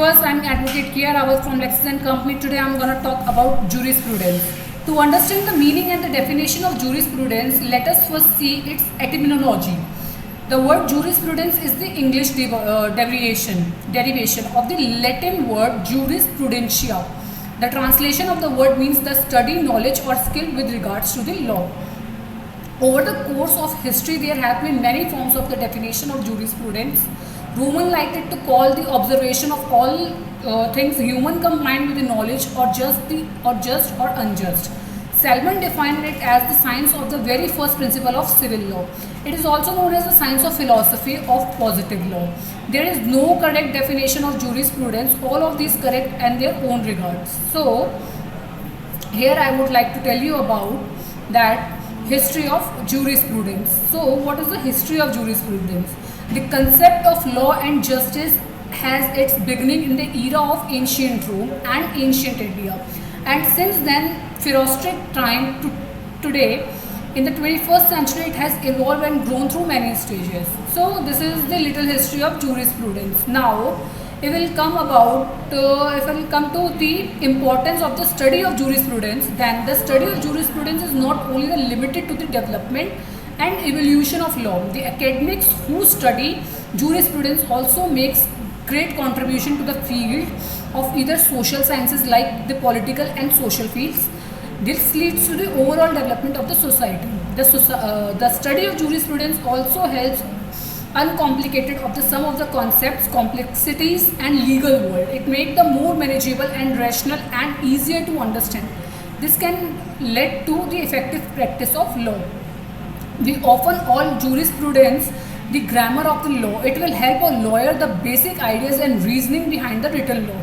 viewers, I'm Advocate Kier. I was from Lexis & Company. Today I'm going to talk about jurisprudence. To understand the meaning and the definition of jurisprudence, let us first see its etymology. The word jurisprudence is the English derivation of the Latin word jurisprudentia. The translation of the word means the study, knowledge or skill with regards to the law. Over the course of history, there have been many forms of the definition of jurisprudence. Roman liked it to call the observation of all things human combined with the knowledge or just or unjust. Salmon defined it as the science of the very first principle of civil law. It is also known as the science of philosophy of positive law. There is no correct definition of jurisprudence. All of these correct and their own regards. So here I would like to tell you about that history of jurisprudence. So what is the history of jurisprudence? The concept of law and justice has its beginning in the era of ancient Rome and ancient India, and since then philosophic time to today in the 21st century it has evolved and grown through many stages. So this is the little history of jurisprudence. Now if we come to the importance of the study of jurisprudence, then the study of jurisprudence is not only limited to the development and evolution of law. The academics who study jurisprudence also makes great contribution to the field of either social sciences like the political and social fields. This leads to the overall development of the society. The study of jurisprudence also helps uncomplicated of the sum of the concepts, complexities and legal world. It makes them more manageable and rational and easier to understand. This can lead to the effective practice of law. We often call jurisprudence the grammar of the law. It will help a lawyer the basic ideas and reasoning behind the written law.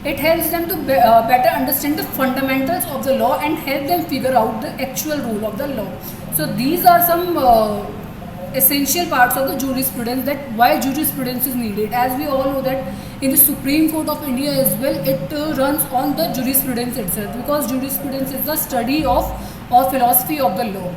It helps them to better understand the fundamentals of the law and help them figure out the actual rule of the law. So these are some essential parts of the jurisprudence, that why jurisprudence is needed. As we all know that in the Supreme Court of India as well, it runs on the jurisprudence itself, because jurisprudence is the study of or philosophy of the law.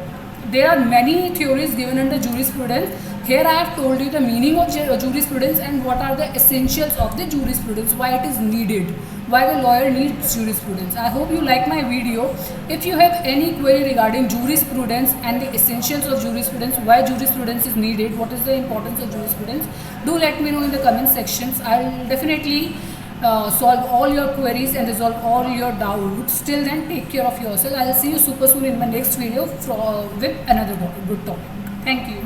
There are many theories given under jurisprudence. Here I have told you the meaning of jurisprudence and what are the essentials of the jurisprudence, why it is needed, why the lawyer needs jurisprudence. I hope you like my video. If you have any query regarding jurisprudence and the essentials of jurisprudence, why jurisprudence is needed, what is the importance of jurisprudence, do let me know in the comment sections. I will definitely solve all your queries and resolve all your doubts. Till then, take care of yourself. I will see you super soon in my next video with another good topic. Thank you.